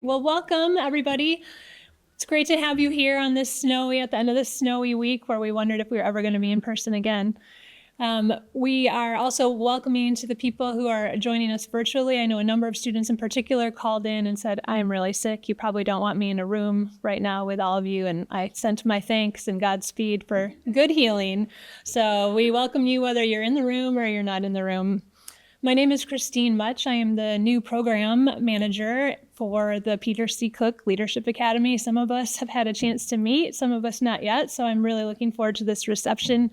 Well, welcome everybody. It's great to have you here on this at the end of this snowy week where we wondered if we were ever going to be in person again. We are also welcoming to the people who are joining us virtually. I know a number of students in particular called in and said, I'm really sick. You probably don't want me in a room right now with all of you. And I sent my thanks and Godspeed for good healing. So we welcome you whether you're in the room or you're not in the room. My name is Christine Much. I am the new program manager for the Peter C. Cook Leadership Academy. Some of us have had a chance to meet, some of us not yet. So I'm really looking forward to this reception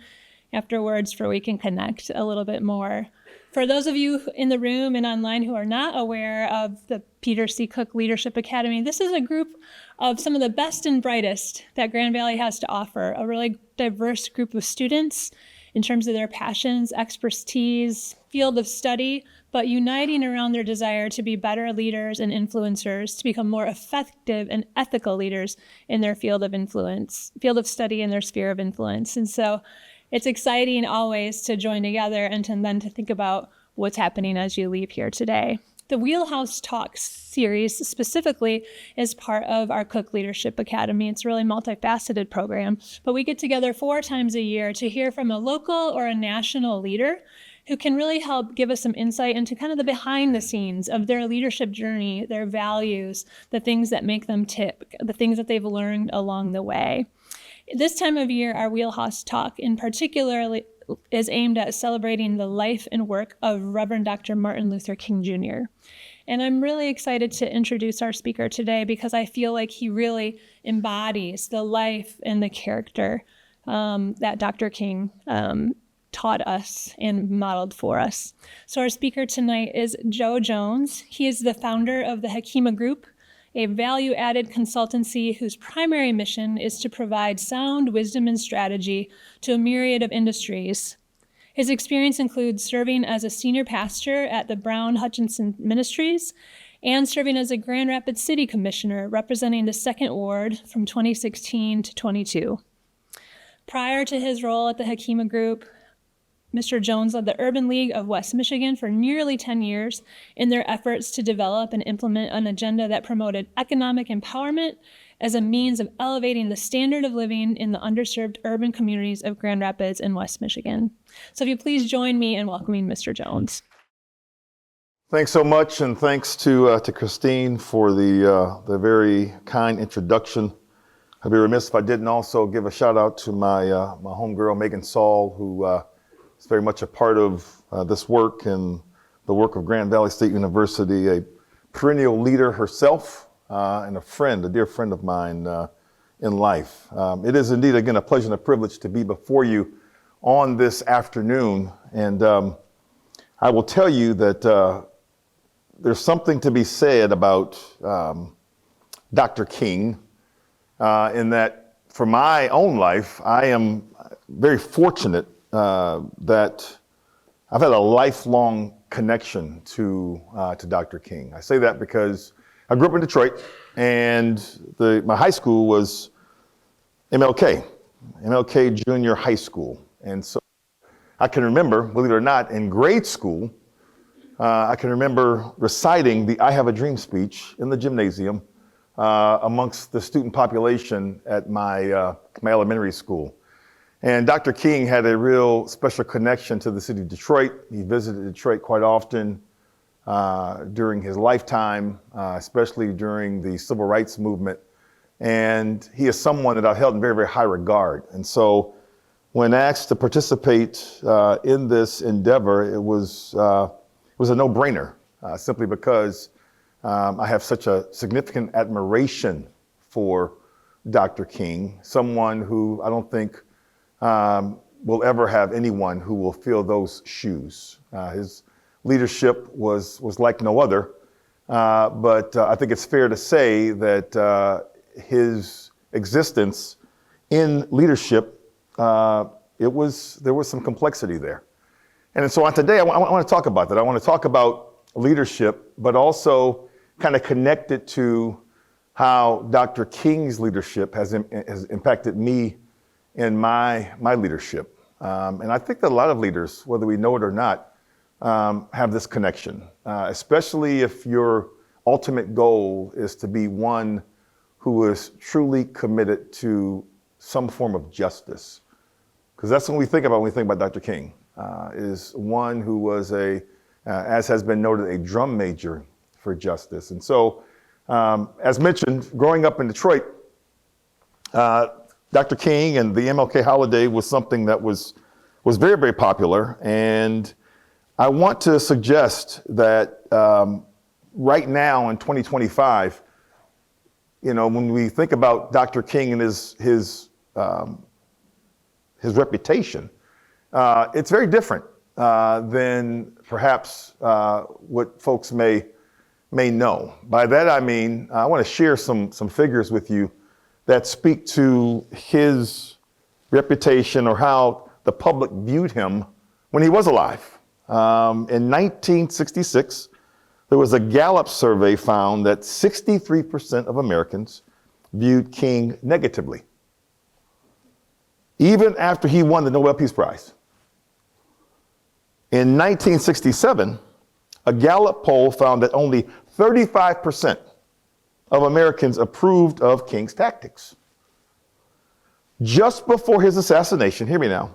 afterwards where we can connect a little bit more. For those of you in the room and online who are not aware of the Peter C. Cook Leadership Academy, this is a group of some of the best and brightest that Grand Valley has to offer, a really diverse group of students in terms of their passions, expertise, field of study, but uniting around their desire to be better leaders and influencers, to become more effective and ethical leaders in their field of study and their sphere of influence. And so it's exciting always to join together and then to think about what's happening as you leave here today. The Wheelhouse Talks series specifically is part of our Cook Leadership Academy. It's a really multifaceted program, but we get together 4 times a year to hear from a local or a national leader who can really help give us some insight into kind of the behind the scenes of their leadership journey, their values, the things that make them tick, the things that they've learned along the way. This time of year, our Wheelhouse Talk in particular is aimed at celebrating the life and work of Reverend Dr. Martin Luther King Jr. And I'm really excited to introduce our speaker today because I feel like he really embodies the life and the character that Dr. King taught us and modeled for us. So our speaker tonight is Joe Jones. He is the founder of the Hekima Group, a value-added consultancy whose primary mission is to provide sound wisdom and strategy to a myriad of industries. His experience includes serving as a senior pastor at the Brown Hutchinson Ministries and serving as a Grand Rapids City Commissioner representing the 2nd Ward from 2016 to 22. Prior to his role at the Hekima Group, Mr. Jones led the Urban League of West Michigan for nearly 10 years in their efforts to develop and implement an agenda that promoted economic empowerment as a means of elevating the standard of living in the underserved urban communities of Grand Rapids and West Michigan. So if you please join me in welcoming Mr. Jones. Thanks so much, and thanks to Christine for the very kind introduction. I'd be remiss if I didn't also give a shout out to my homegirl, Megan Saul, who is very much a part of this work and the work of Grand Valley State University, a perennial leader herself and a dear friend of mine in life. It is indeed, again, a pleasure and a privilege to be before you on this afternoon. And I will tell you that there's something to be said about Dr. King in that for my own life, I am very fortunate that I've had a lifelong connection to Dr. King. I say that because I grew up in Detroit, and my high school was MLK Junior High School. And so I can remember, believe it or not, in grade school, I can remember reciting the I Have a Dream speech in the gymnasium amongst the student population at my elementary school. And Dr. King had a real special connection to the city of Detroit. He visited Detroit quite often during his lifetime, especially during the civil rights movement. And he is someone that I've held in very, very high regard. And so when asked to participate in this endeavor, it was a no-brainer, simply because I have such a significant admiration for Dr. King, someone who I don't think will ever have anyone who will fill those shoes. His leadership was like no other, but I think it's fair to say that his existence in leadership, there was some complexity there. And so on today, I want to talk about that. I want to talk about leadership, but also kind of connect it to how Dr. King's leadership has impacted me in my leadership. And I think that a lot of leaders, whether we know it or not, have this connection, especially if you're ultimate goal is to be one who is truly committed to some form of justice. Because that's what we think about when we think about Dr. King, is one who was as has been noted, a drum major for justice. And so, as mentioned, growing up in Detroit, Dr. King and the MLK holiday was something that was very, very popular. And I want to suggest that right now in 2025, when we think about Dr. King and his reputation, it's very different than perhaps what folks may know. By that I mean, I want to share some figures with you that speak to his reputation or how the public viewed him when he was alive. In 1966, there was a Gallup survey found that 63% of Americans viewed King negatively, even after he won the Nobel Peace Prize. In 1967, a Gallup poll found that only 35% of Americans approved of King's tactics. Just before his assassination, hear me now,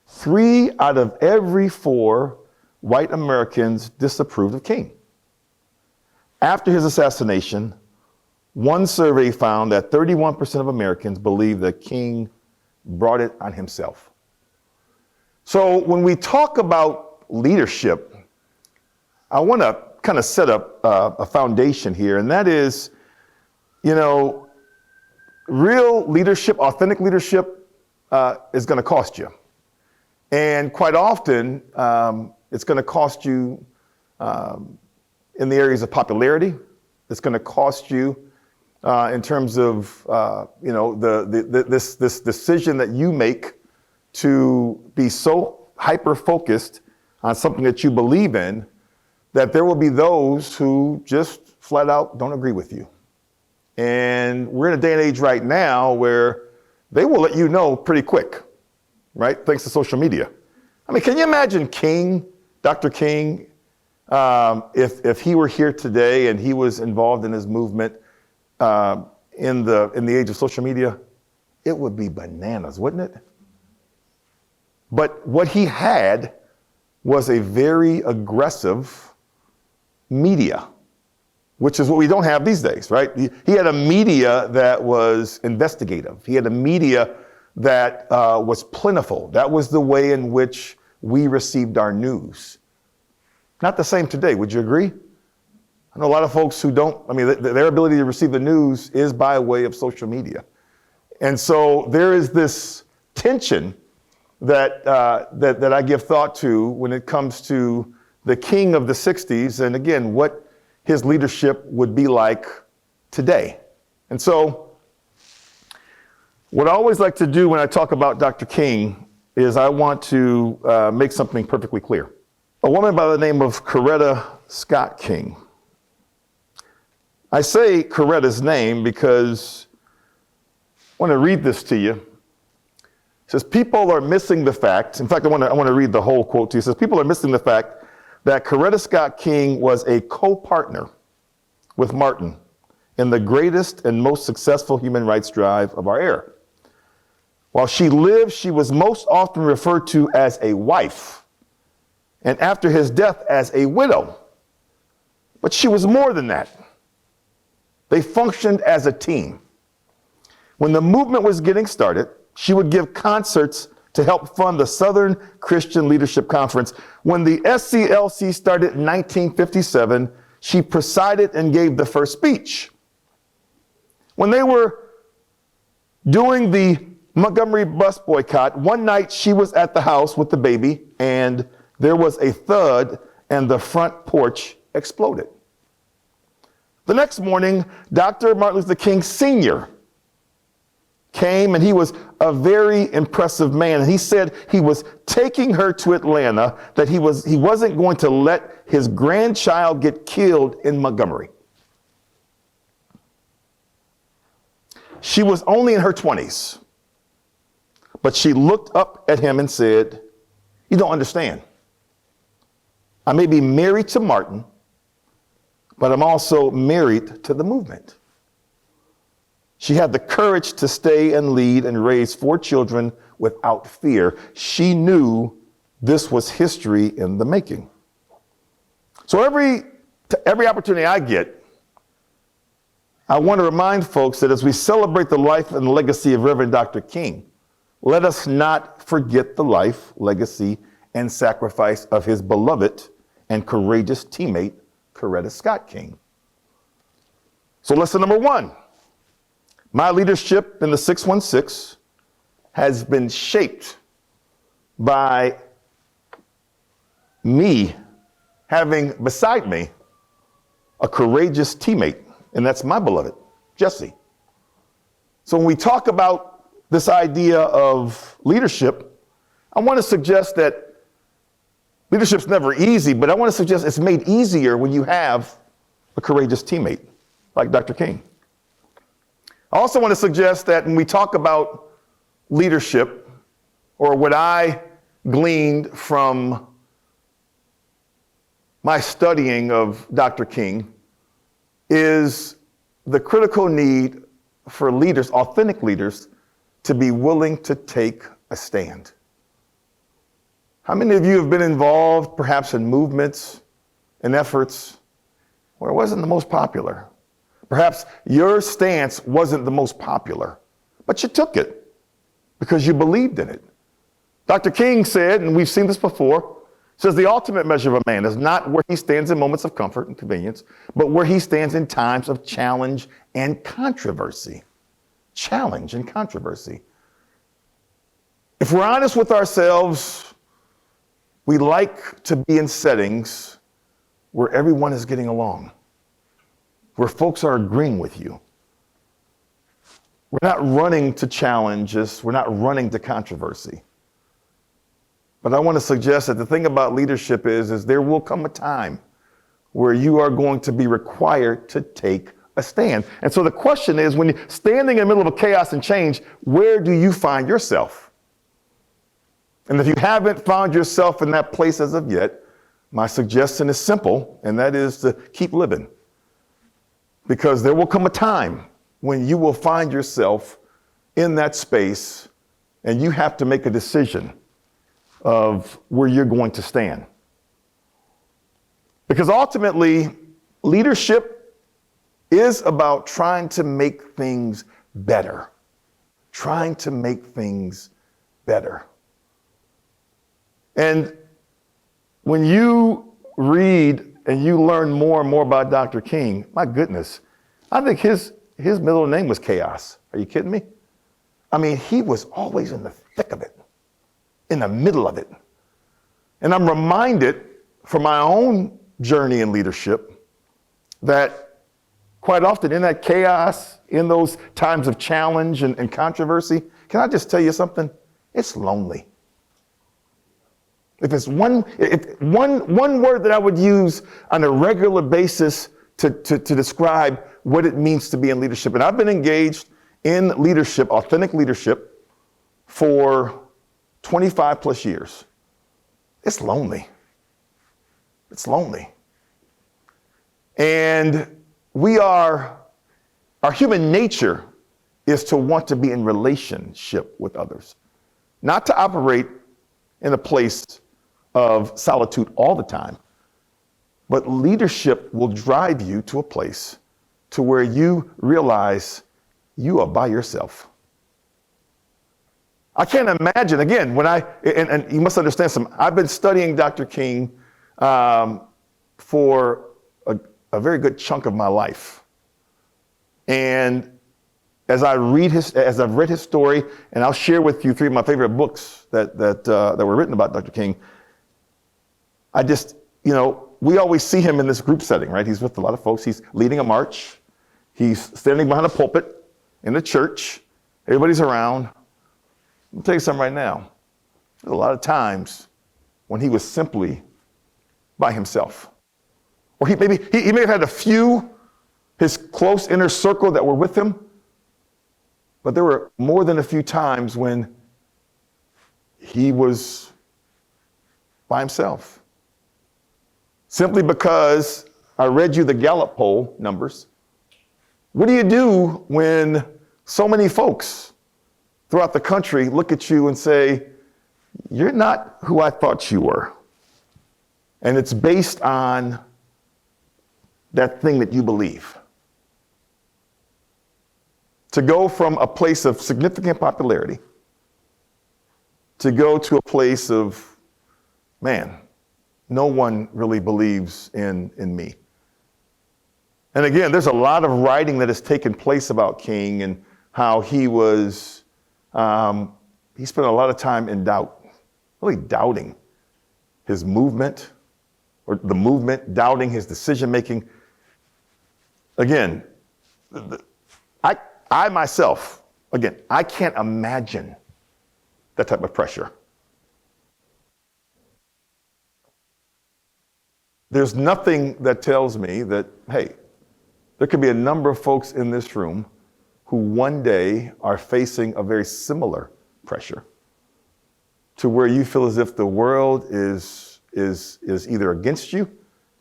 3 out of every 4 white Americans disapproved of King. After his assassination, one survey found that 31% of Americans believe that King brought it on himself. So when we talk about leadership, I want to kind of set up a foundation here, and that is, real leadership, authentic leadership is going to cost you. And quite often, it's going to cost you in the areas of popularity. It's going to cost you in terms of this decision that you make to be so hyper-focused on something that you believe in that there will be those who just flat out don't agree with you. And we're in a day and age right now where they will let you know pretty quick, right? Thanks to social media. I mean, can you imagine King, Dr. King, if he were here today and he was involved in his movement in the age of social media? It would be bananas, wouldn't it? But what he had was a very aggressive media, which is what we don't have these days, right? He had a media that was investigative. He had a media that was plentiful. That was the way in which we received our news. Not the same today, would you agree? I know a lot of folks who don't, their ability to receive the news is by way of social media. And so there is this tension that I give thought to when it comes to the King of the 60s, and again, what his leadership would be like today. And so what I always like to do when I talk about Dr. King is I want to make something perfectly clear. A woman by the name of Coretta Scott King. I say Coretta's name because I want to read this to you. It says, people are missing the fact, in fact, I want to read the whole quote to you. It says, people are missing the fact that Coretta Scott King was a co-partner with Martin in the greatest and most successful human rights drive of our era. While she lived, she was most often referred to as a wife, and after his death as a widow. But she was more than that. They functioned as a team. When the movement was getting started, she would give concerts to help fund the Southern Christian Leadership Conference. When the SCLC started in 1957, she presided and gave the first speech. When they were doing the Montgomery bus boycott, one night she was at the house with the baby and there was a thud and the front porch exploded. The next morning, Dr. Martin Luther King Sr. came, and he was a very impressive man. And he said he was taking her to Atlanta, that he wasn't going to let his grandchild get killed in Montgomery. She was only in her 20s, but she looked up at him and said, "You don't understand. I may be married to Martin, but I'm also married to the movement. She had the courage to stay and lead and raise 4 children without fear. She knew this was history in the making. So every opportunity I get, I want to remind folks that as we celebrate the life and legacy of Reverend Dr. King, let us not forget the life, legacy, and sacrifice of his beloved and courageous teammate, Coretta Scott King. So lesson number 1, my leadership in the 616 has been shaped by me having beside me a courageous teammate, and that's my beloved, Jesse. So when we talk about this idea of leadership, I want to suggest that leadership's never easy, but I want to suggest it's made easier when you have a courageous teammate like Dr. King. I also want to suggest that when we talk about leadership, or what I gleaned from my studying of Dr. King, is the critical need for leaders, authentic leaders, to be willing to take a stand. How many of you have been involved perhaps in movements and efforts where it wasn't the most popular? Perhaps your stance wasn't the most popular, but you took it because you believed in it. Dr. King said, and we've seen this before, says the ultimate measure of a man is not where he stands in moments of comfort and convenience, but where he stands in times of challenge and controversy. Challenge and controversy. If we're honest with ourselves, we like to be in settings where everyone is getting along, where folks are agreeing with you. We're not running to challenges. We're not running to controversy. But I want to suggest that the thing about leadership is there will come a time where you are going to be required to take a stand. And so the question is, when you're standing in the middle of a chaos and change, where do you find yourself? And if you haven't found yourself in that place as of yet, my suggestion is simple, and that is to keep living. Because there will come a time when you will find yourself in that space and you have to make a decision of where you're going to stand. Because ultimately, leadership is about trying to make things better. Trying to make things better. And when you read and you learn more and more about Dr. King, my goodness, I think his middle name was Chaos. Are you kidding me? I mean, he was always in the thick of it, in the middle of it. And I'm reminded from my own journey in leadership that quite often in that chaos, in those times of challenge and controversy, can I just tell you something? It's lonely. If one word that I would use on a regular basis to describe what it means to be in leadership, and I've been engaged in leadership, authentic leadership, for 25 plus years. It's lonely. It's lonely. And our human nature is to want to be in relationship with others, not to operate in a place of solitude all the time. But leadership will drive you to a place to where you realize you are by yourself. I can't imagine, again, and you must understand I've been studying Dr. King for a very good chunk of my life. And as I've read his story, and I'll share with you 3 of my favorite books that were written about Dr. King, we always see him in this group setting, right? He's with a lot of folks. He's leading a march. He's standing behind a pulpit in the church. Everybody's around. I'll tell you something right now. There's a lot of times when he was simply by himself. Or he may have had a few, his close inner circle that were with him, but there were more than a few times when he was by himself. Simply because I read you the Gallup poll numbers. What do you do when so many folks throughout the country look at you and say, you're not who I thought you were? And it's based on that thing that you believe. To go from a place of significant popularity to go to a place of, man, no one really believes in me. And again, there's a lot of writing that has taken place about King and how he was, he spent a lot of time in doubt, really doubting his movement or the movement, doubting his decision making. Again, I myself, again, I can't imagine that type of pressure. There's nothing that tells me that, hey, there could be a number of folks in this room who one day are facing a very similar pressure to where you feel as if the world is either against you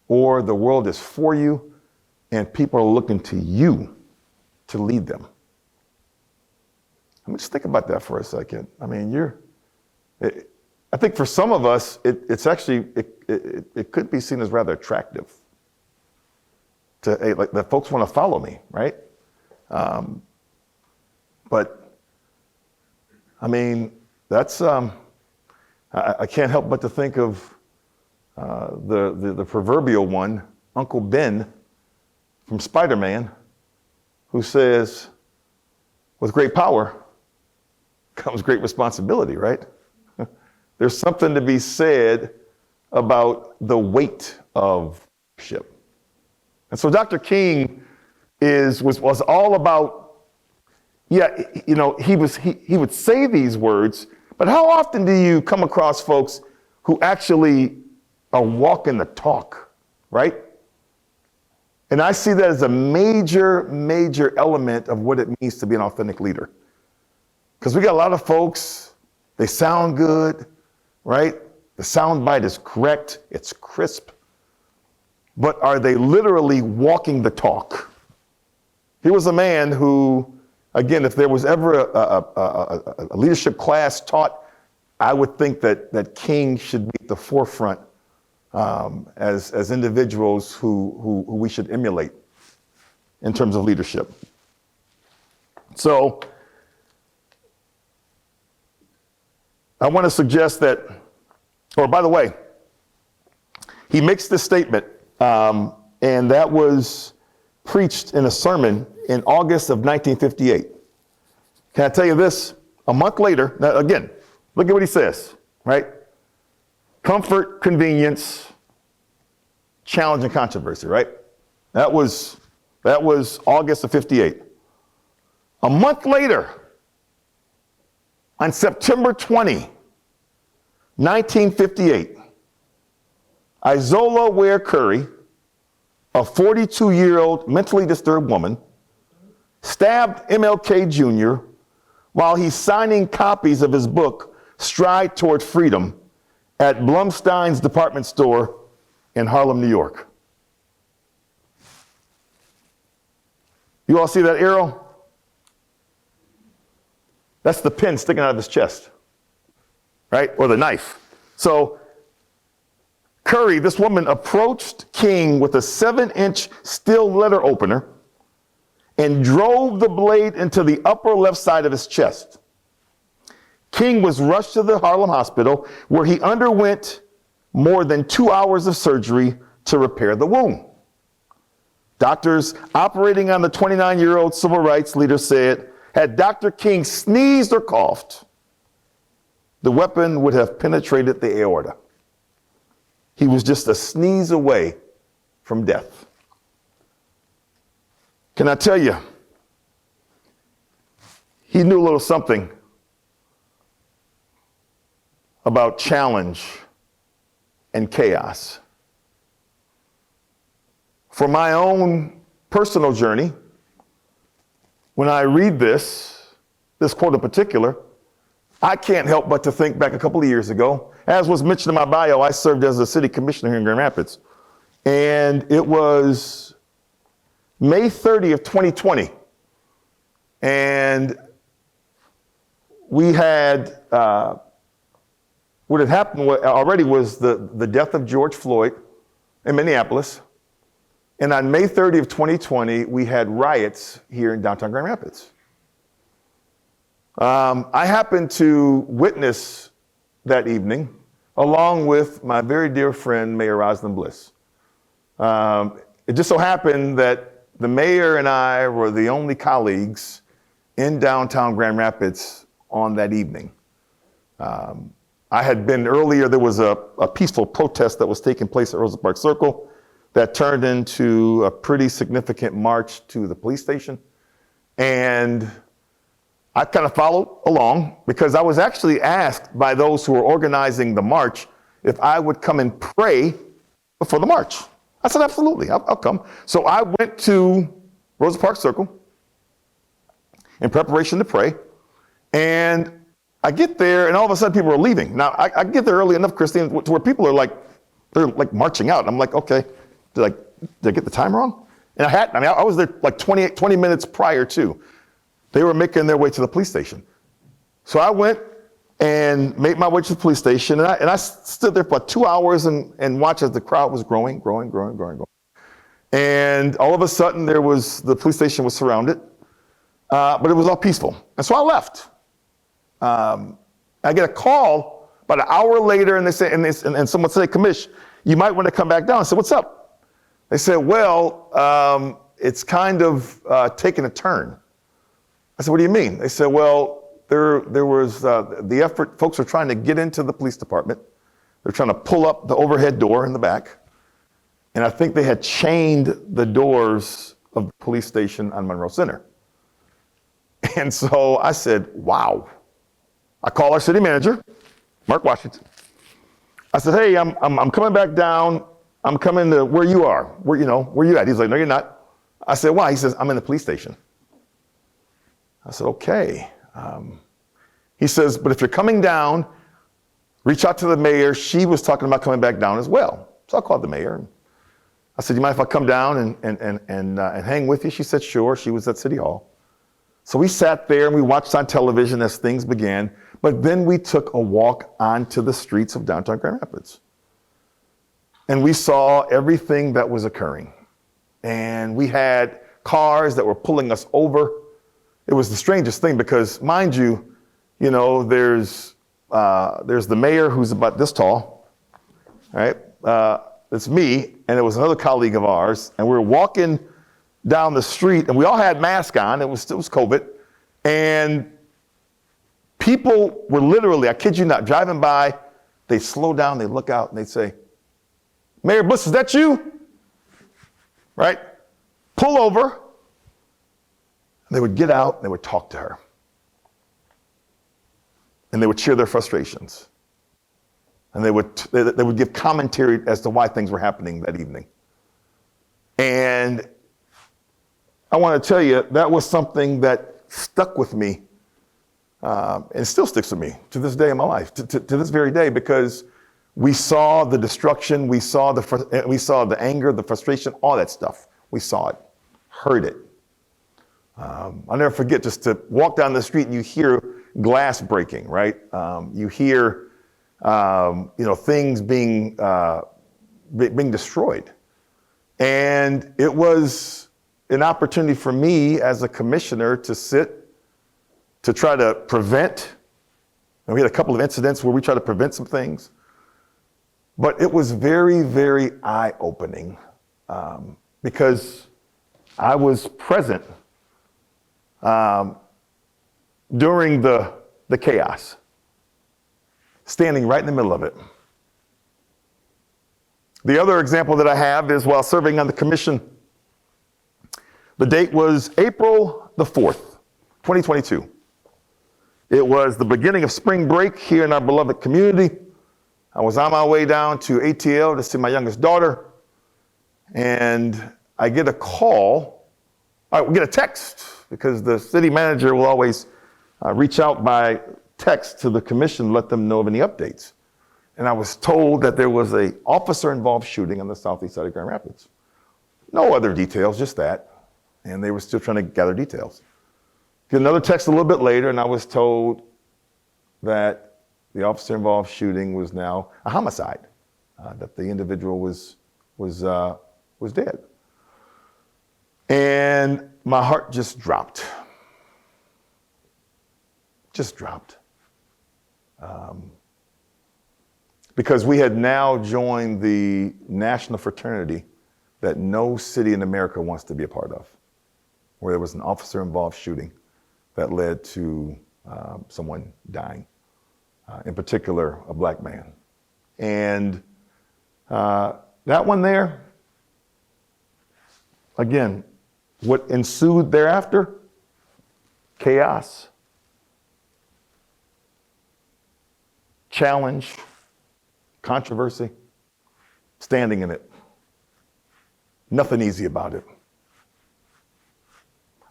or the world is for you and people are looking to you to lead them. I mean, just think about that for a second. I mean, I think for some of us, it could be seen as rather attractive to, hey, like that folks want to follow me, right? But I mean, that's, I can't help but to think of the proverbial one, Uncle Ben from Spider-Man, who says, with great power comes great responsibility, right? There's something to be said about the weight of leadership. And so Dr. King was all about, he would say these words, but how often do you come across folks who actually are walking the talk, right? And I see that as a major, major element of what it means to be an authentic leader. Because we got a lot of folks, they sound good, right? The sound bite is correct, it's crisp. But are they literally walking the talk? He was a man who, again, if there was ever a leadership class taught, I would think that King should be at the forefront as individuals who we should emulate in terms of leadership. So I want to suggest that, or by the way, he makes this statement, and that was preached in a sermon in August of 1958. Can I tell you this? A month later, now again, look at what he says, right? Comfort, convenience, challenge, and controversy, right? That was August of 58. A month later, on September 20, 1958, Izola Ware Curry, a 42-year-old mentally disturbed woman, stabbed MLK Jr. while he's signing copies of his book, Stride Toward Freedom, at Blumstein's department store in Harlem, New York. You all see that arrow? That's the pin sticking out of his chest, right? Or the knife. So Curry, this woman, approached King with a 7-inch steel letter opener and drove the blade into the upper left side of his chest. King was rushed to the Harlem hospital where he underwent more than 2 hours of surgery to repair the wound. Doctors operating on the 29-year-old civil rights leader said, had Dr. King sneezed or coughed, the weapon would have penetrated the aorta. He was just a sneeze away from death. Can I tell you, he knew a little something about challenge and chaos. For my own personal journey, when I read this quote in particular, I can't help but to think back a couple of years ago. As was mentioned in my bio, I served as a city commissioner here in Grand Rapids. And it was May 30th, 2020. And we had, what had happened already was the death of George Floyd in Minneapolis. And on May 30th, 2020, we had riots here in downtown Grand Rapids. I happened to witness that evening along with my very dear friend, Mayor Rosalind Bliss. It just so happened that the mayor and I were the only colleagues in downtown Grand Rapids on that evening. I had been earlier, there was a peaceful protest that was taking place at Rosa Parks Circle that turned into a pretty significant march to the police station. And I kind of followed along because I was actually asked by those who were organizing the march if I would come and pray before the march. I said, absolutely, I'll come. So I went to Rosa Parks Circle in preparation to pray. And I get there and all of a sudden people are leaving. Now I get there early enough, Christine, to where people are they're marching out. I'm like, okay, did I get the time wrong? And I was there like 20 minutes prior to. They were making their way to the police station. So I went and made my way to the police station, and I stood there for 2 hours and watched as the crowd was growing. And all of a sudden, the police station was surrounded, but it was all peaceful. And so I left. I get a call about an hour later, and they say, and someone said, Commish, you might want to come back down. I said, what's up? They said, well, it's kind of taking a turn. I said, what do you mean? They said, well, there was the effort, folks are trying to get into the police department. They're trying to pull up the overhead door in the back. And I think they had chained the doors of the police station on Monroe Center. And so I said, wow. I called our city manager, Mark Washington. I said, hey, I'm coming back down. I'm coming to where you are. Where you at? He's like, no, you're not. I said, why? He says, I'm in the police station. I said, okay. He says, but if you're coming down, reach out to the mayor. She was talking about coming back down as well. So I called the mayor. I said, you mind if I come down and hang with you? She said, sure. She was at City Hall. So we sat there and we watched on television as things began. But then we took a walk onto the streets of downtown Grand Rapids. And we saw everything that was occurring. And we had cars that were pulling us over. It was the strangest thing because, mind you, there's the mayor who's about this tall, right? It's me, and it was another colleague of ours, and we were walking down the street, and we all had masks on. It was COVID, and people were literally, I kid you not, driving by. They slow down, they look out, and they say, Mayor Bliss, is that you? Right? Pull over. They would get out, and they would talk to her. And they would share their frustrations. And they would give commentary as to why things were happening that evening. And I want to tell you, that was something that stuck with me, and still sticks with me to this day in my life, to this very day, because we saw the destruction, we saw the anger, the frustration, all that stuff. We saw it, heard it. I'll never forget just to walk down the street and you hear glass breaking, right? You hear, things being destroyed. And it was an opportunity for me as a commissioner to sit, to try to prevent. And we had a couple of incidents where we tried to prevent some things. But it was very, very eye-opening because I was present during the chaos, standing right in the middle of it. The other example that I have is while serving on the commission, the date was April the 4th, 2022. It was the beginning of spring break here in our beloved community. I was on my way down to ATL to see my youngest daughter, and I get a call. We get a text because the city manager will always reach out by text to the commission, let them know of any updates. and I was told that there was an officer-involved shooting on the southeast side of Grand Rapids. No other details, just that. And they were still trying to gather details. Get another text a little bit later, and I was told that the officer-involved shooting was now a homicide, that the individual was dead. And my heart just dropped. Just dropped. Because we had now joined the national fraternity that no city in America wants to be a part of, where there was an officer-involved shooting that led to someone dying, in particular, a black man. And that one there, again, what ensued thereafter? Chaos, challenge, controversy, standing in it. Nothing easy about it.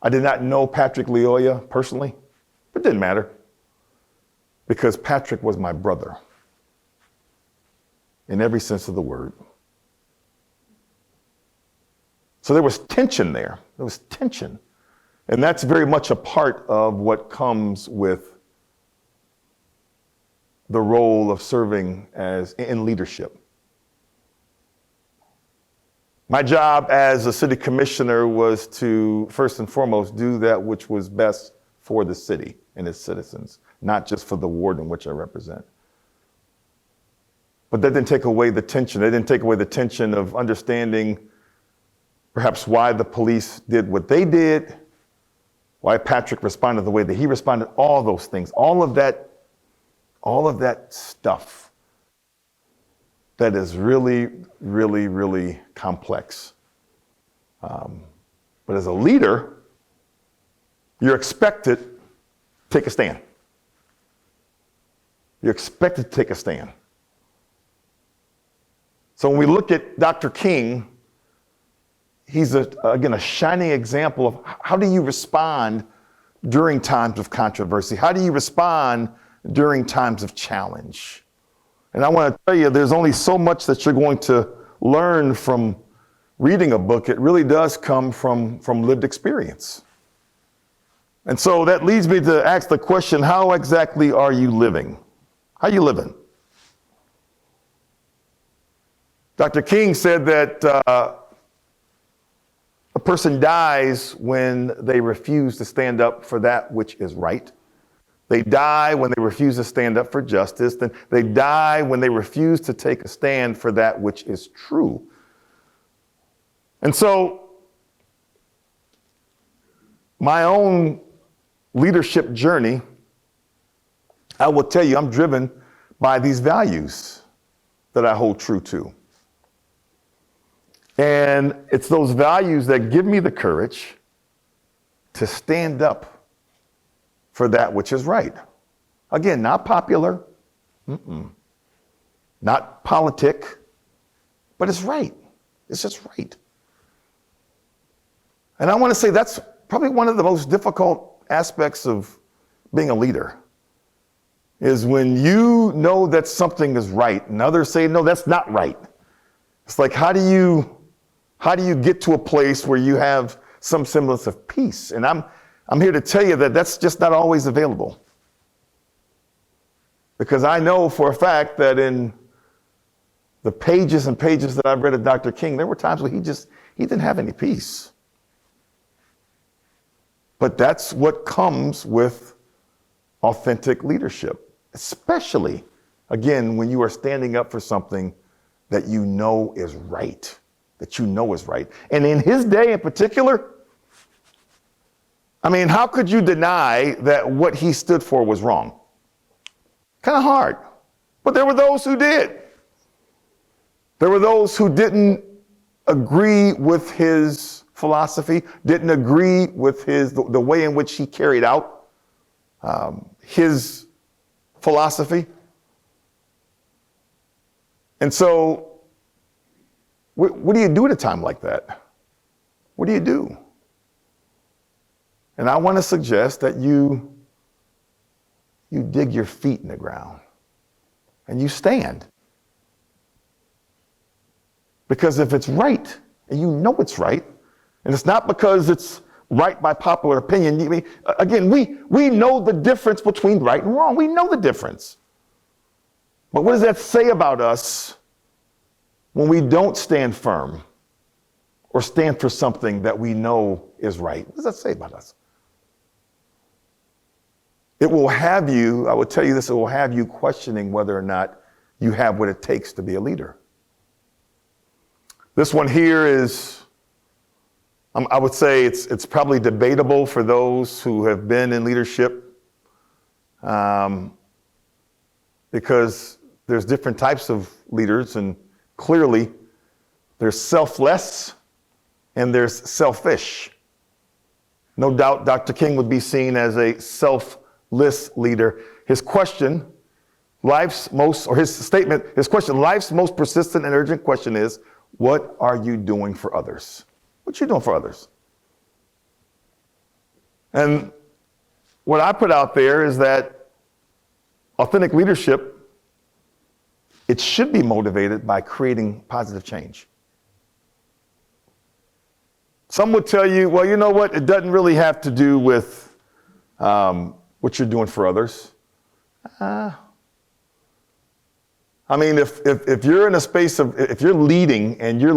I did not know Patrick Leoya personally, but it didn't matter because Patrick was my brother in every sense of the word. So there was tension there. There was tension. And that's very much a part of what comes with the role of serving in leadership. My job as a city commissioner was to, first and foremost, do that which was best for the city and its citizens, not just for the ward in which I represent. But that didn't take away the tension. It didn't take away the tension of understanding perhaps why the police did what they did, why Patrick responded the way that he responded, all those things, all of that stuff that is really, really, really complex. But as a leader, you're expected to take a stand. You're expected to take a stand. So when we look at Dr. King, he's, again, a shining example of how do you respond during times of controversy? How do you respond during times of challenge? And I want to tell you, there's only so much that you're going to learn from reading a book. It really does come from lived experience. And so that leads me to ask the question, how exactly are you living? How are you living? Dr. King said that a person dies when they refuse to stand up for that which is right. They die when they refuse to stand up for justice. Then they die when they refuse to take a stand for that which is true. And so my own leadership journey, I will tell you, I'm driven by these values that I hold true to. And it's those values that give me the courage to stand up for that which is right. Again, not popular, not politic, but it's right. It's just right. And I want to say that's probably one of the most difficult aspects of being a leader, is when you know that something is right and others say, no, that's not right. It's like, how do you get to a place where you have some semblance of peace? And I'm here to tell you that that's just not always available. Because I know for a fact that in the pages and pages that I've read of Dr. King, there were times where he didn't have any peace. But that's what comes with authentic leadership, especially, again, when you are standing up for something that you know is right, And in his day in particular, I mean, how could you deny that what he stood for was wrong? Kind of hard. But there were those who did. There were those who didn't agree with his philosophy, didn't agree with the way in which he carried out his philosophy. And so, what do you do at a time like that? What do you do? And I want to suggest that you dig your feet in the ground and you stand. Because if it's right, and you know it's right, and it's not because it's right by popular opinion. Again, we know the difference between right and wrong. We know the difference. But what does that say about us when we don't stand firm or stand for something that we know is right? What does that say about us? It will have you, I will tell you this, it will have you questioning whether or not you have what it takes to be a leader. This one here is, I would say it's probably debatable for those who have been in leadership, because there's different types of leaders, and clearly there's selfless and there's selfish. No doubt Dr. King would be seen as a selfless leader. His question, life's most persistent and urgent question is, what are you doing for others? What you doing for others? And what I put out there is that authentic leadership, it should be motivated by creating positive change. Some would tell you, well, you know what? It doesn't really have to do with what you're doing for others. I mean, if you're in a space of, if you're leading and you're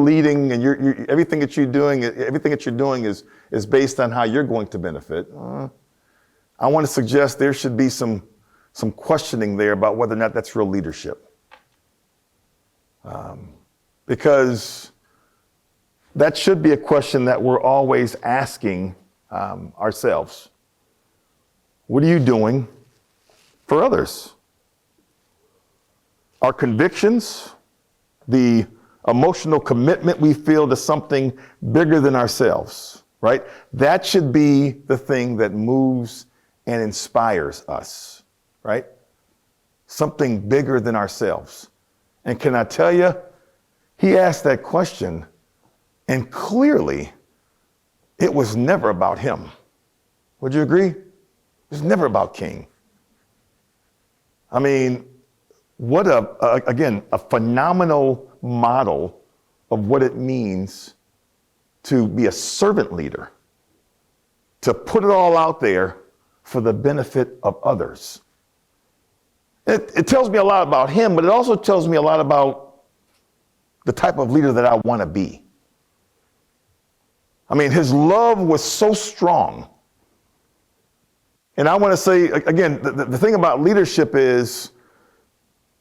everything that you're doing is based on how you're going to benefit. I want to suggest there should be some questioning there about whether or not that's real leadership. Because that should be a question that we're always asking ourselves. What are you doing for others? Our convictions, the emotional commitment we feel to something bigger than ourselves, right? That should be the thing that moves and inspires us, right? Something bigger than ourselves. And can I tell you, he asked that question, and clearly it was never about him. Would you agree? It was never about King. I mean, what a phenomenal model of what it means to be a servant leader, to put it all out there for the benefit of others. It tells me a lot about him, but it also tells me a lot about the type of leader that I want to be. I mean, his love was so strong. And I want to say, again, the thing about leadership is,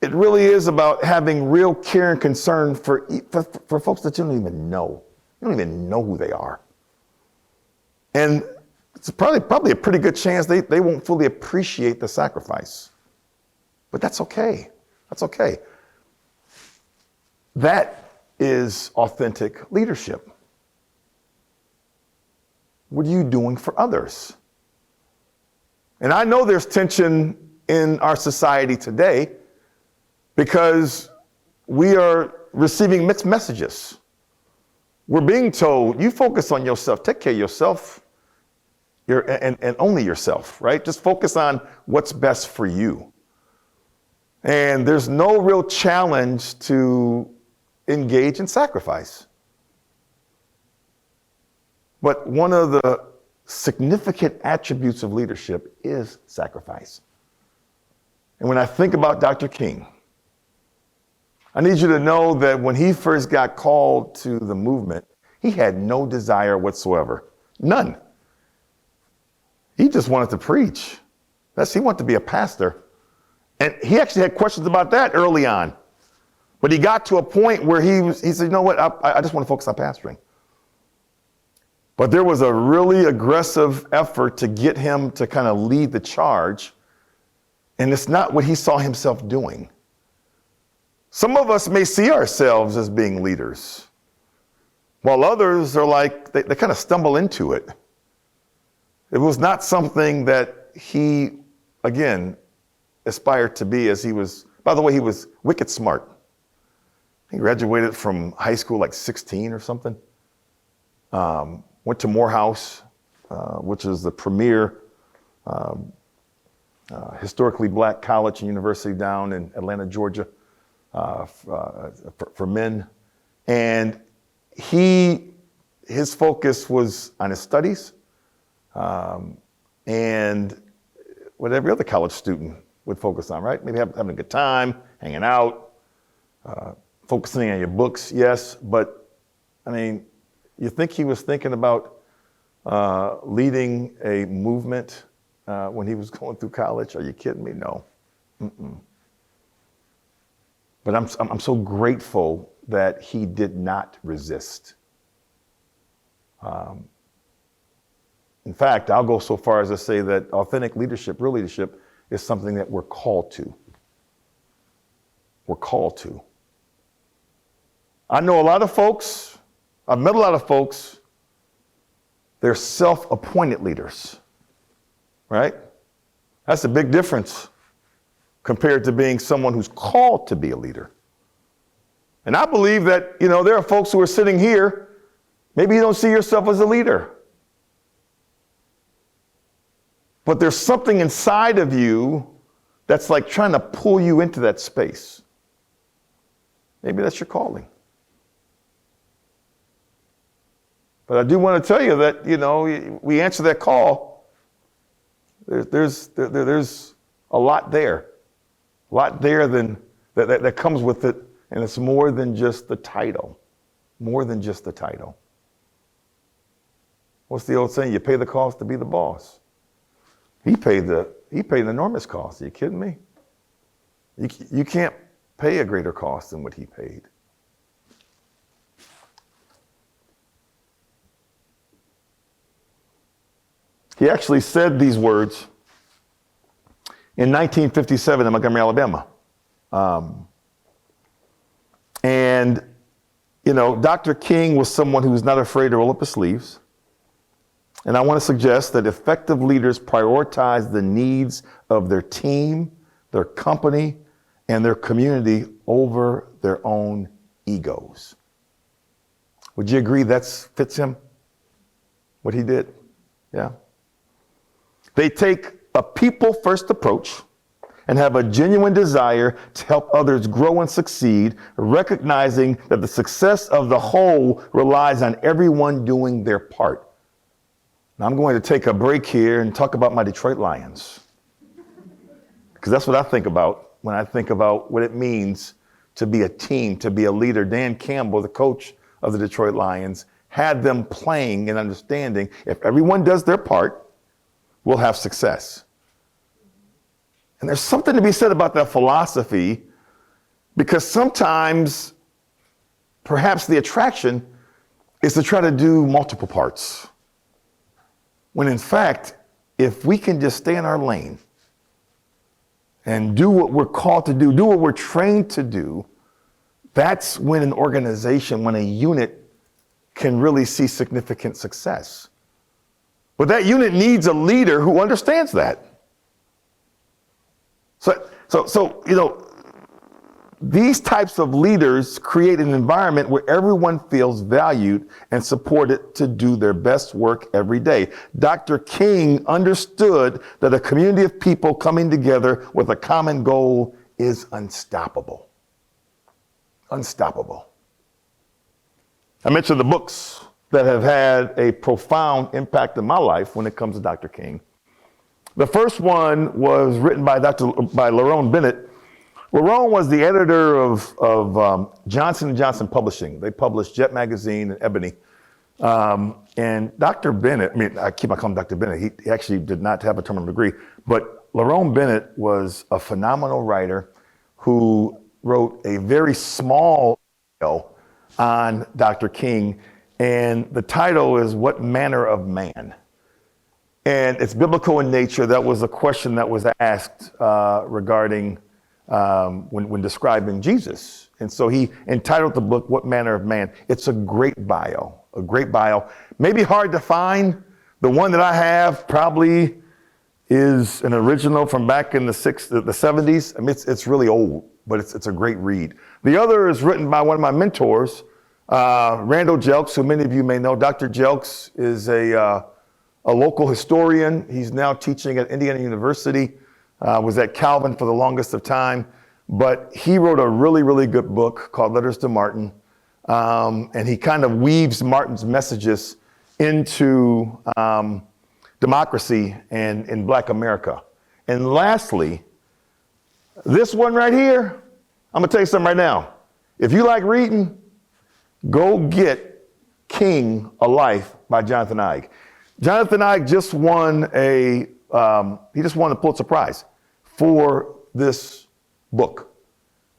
it really is about having real care and concern for folks that you don't even know. You don't even know who they are. And it's probably a pretty good chance they won't fully appreciate the sacrifice. But that's okay. That's okay. That is authentic leadership. What are you doing for others? And I know there's tension in our society today, because we are receiving mixed messages. We're being told, you focus on yourself, take care of yourself, and only yourself, right? Just focus on what's best for you. And there's no real challenge to engage in sacrifice. But one of the significant attributes of leadership is sacrifice. And when I think about Dr. King, I need you to know that when he first got called to the movement, he had no desire whatsoever. None. He just wanted to preach. He wanted to be a pastor. And he actually had questions about that early on. But he got to a point where he said, you know what, I just want to focus on pastoring. But there was a really aggressive effort to get him to kind of lead the charge. And it's not what he saw himself doing. Some of us may see ourselves as being leaders, while others are like, they kind of stumble into it. It was not something that he, again, aspired to be, as he was, by the way, he was wicked smart. He graduated from high school like 16 or something. Went to Morehouse, which is the premier historically black college and university down in Atlanta, Georgia. For men, And his focus was on his studies, and what every other college student would focus on, right? Maybe having a good time, hanging out, focusing on your books, yes. But, I mean, you think he was thinking about leading a movement when he was going through college? Are you kidding me? No. Mm-mm. But I'm so grateful that he did not resist. In fact, I'll go so far as to say that authentic leadership, real leadership, is something that we're called to. We're called to. I know a lot of folks, I've met a lot of folks, they're self-appointed leaders, right? That's a big difference compared to being someone who's called to be a leader. And I believe that, there are folks who are sitting here, maybe you don't see yourself as a leader. But there's something inside of you that's like trying to pull you into that space. Maybe that's your calling. But I do want to tell you that, we answer that call. There's a lot there. A lot there that comes with it. And it's more than just the title. More than just the title. What's the old saying? You pay the cost to be the boss. He paid an enormous cost. Are you kidding me? You can't pay a greater cost than what he paid. He actually said these words in 1957 in Montgomery, Alabama. Dr. King was someone who was not afraid to roll up his sleeves. And I want to suggest that effective leaders prioritize the needs of their team, their company, and their community over their own egos. Would you agree that fits him? What he did? Yeah. They take a people-first approach and have a genuine desire to help others grow and succeed, recognizing that the success of the whole relies on everyone doing their part. Now, I'm going to take a break here and talk about my Detroit Lions, because that's what I think about when I think about what it means to be a team, to be a leader. Dan Campbell, the coach of the Detroit Lions, had them playing and understanding if everyone does their part, we'll have success. And there's something to be said about that philosophy, because sometimes perhaps the attraction is to try to do multiple parts. When in fact, if we can just stay in our lane and do what we're called to do what we're trained to do, that's when an organization, when a unit can really see significant success. But that unit needs a leader who understands that. So these types of leaders create an environment where everyone feels valued and supported to do their best work every day. Dr. King understood that a community of people coming together with a common goal is unstoppable. Unstoppable. I mentioned the books that have had a profound impact in my life when it comes to Dr. King. The first one was written by Lerone Bennett. Lerone was the editor of Johnson & Johnson Publishing. They published Jet Magazine and Ebony. And Dr. Bennett, I call him Dr. Bennett. He actually did not have a terminal degree, but Lerone Bennett was a phenomenal writer who wrote a very small article on Dr. King. And the title is What Manner of Man? And it's biblical in nature. That was a question that was asked regarding when describing Jesus. And so he entitled the book, What Manner of Man? It's a great bio, Maybe hard to find. The one that I have probably is an original from back in the 70s. I mean, it's really old, but it's a great read. The other is written by one of my mentors, Randall Jelks, who many of you may know. Dr. Jelks is a local historian. He's now teaching at Indiana University, was at Calvin for the longest of time. But he wrote a really, really good book called Letters to Martin. And he kind of weaves Martin's messages into democracy and in Black America. And lastly, this one right here, I'm gonna tell you something right now. If you like reading, go get King, A Life by Jonathan Eig. Jonathan Eig just won the Pulitzer Prize for this book.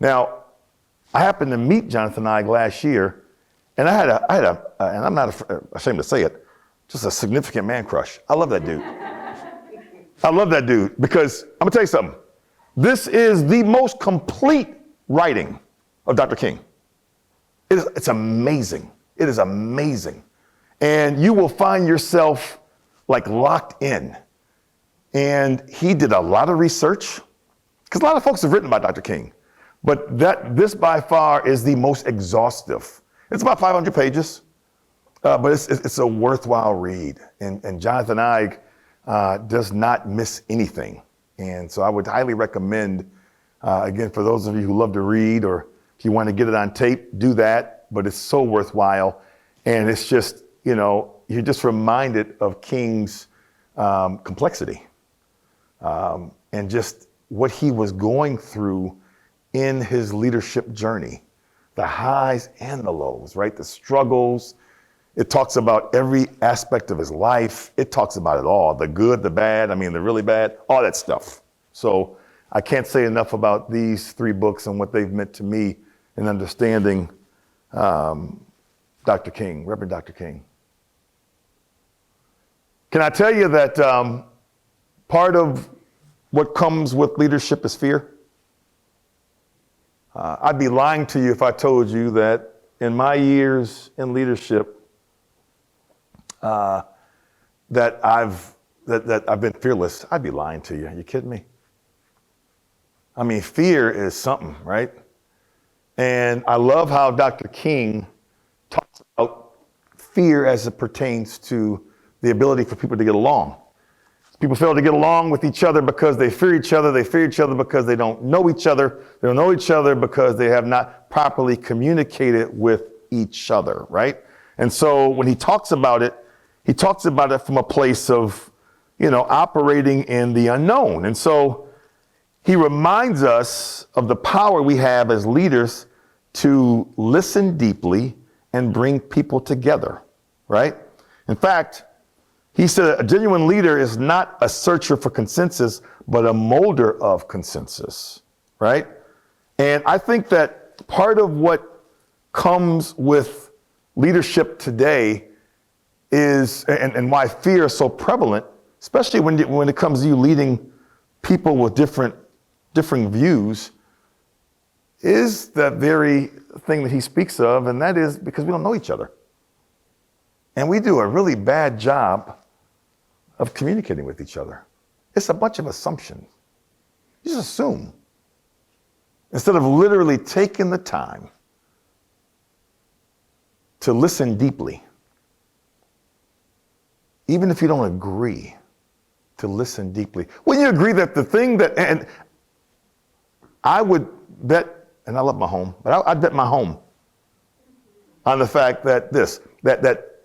Now, I happened to meet Jonathan Eig last year, and I had a, and I'm not ashamed to say it, just a significant man crush. I love that dude. I love that dude because I'm gonna tell you something. This is the most complete writing of Dr. King. It's amazing. It is amazing. And you will find yourself like locked in. And he did a lot of research because a lot of folks have written about Dr. King, but this by far is the most exhaustive. It's about 500 pages, but it's a worthwhile read. And Jonathan Eig does not miss anything. And so I would highly recommend, again, for those of you who love to read, or if you want to get it on tape, do that. But it's so worthwhile. And it's just, you're just reminded of King's complexity and just what he was going through in his leadership journey, the highs and the lows, right? The struggles. It talks about every aspect of his life. It talks about it all, the good, the bad, the really bad, all that stuff. So I can't say enough about these 3 books and what they've meant to me in understanding Dr. King, Reverend Dr. King. Can I tell you that part of what comes with leadership is fear? I'd be lying to you if I told you that in my years in leadership, that I've been fearless. I'd be lying to you. Are you kidding me? Fear is something, right? And I love how Dr. King talks about fear as it pertains to the ability for people to get along. People fail to get along with each other because they fear each other. They fear each other because they don't know each other. They don't know each other because they have not properly communicated with each other, right? And so when he talks about it from a place of, operating in the unknown. And so he reminds us of the power we have as leaders to listen deeply and bring people together, right? In fact, he said a genuine leader is not a searcher for consensus, but a molder of consensus, right? And I think that part of what comes with leadership today is, and why fear is so prevalent, especially when it comes to you leading people with different views, is that very thing that he speaks of, and that is because we don't know each other. And we do a really bad job of communicating with each other. It's a bunch of assumptions. You just assume. Instead of literally taking the time to listen deeply, even if you don't agree, to listen deeply. When you agree that the thing that, and I would bet, and I love my home, but I'd bet my home on the fact that that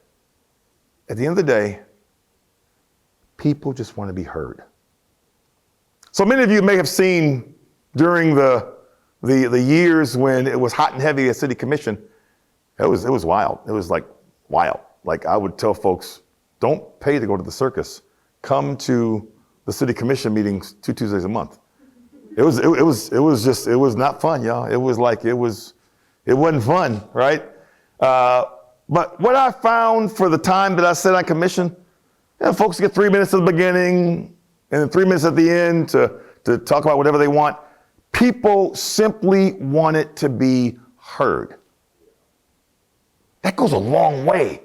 at the end of the day, people just want to be heard. So many of you may have seen during the years when it was hot and heavy at City Commission, it was wild. It was like wild. Like I would tell folks, don't pay to go to the circus. Come to the City Commission meetings 2 Tuesdays a month. It was not fun, y'all. It wasn't fun, right? But what I found for the time that I sat on commission, folks get 3 minutes at the beginning and then 3 minutes at the end to talk about whatever they want. People simply wanted to be heard. That goes a long way.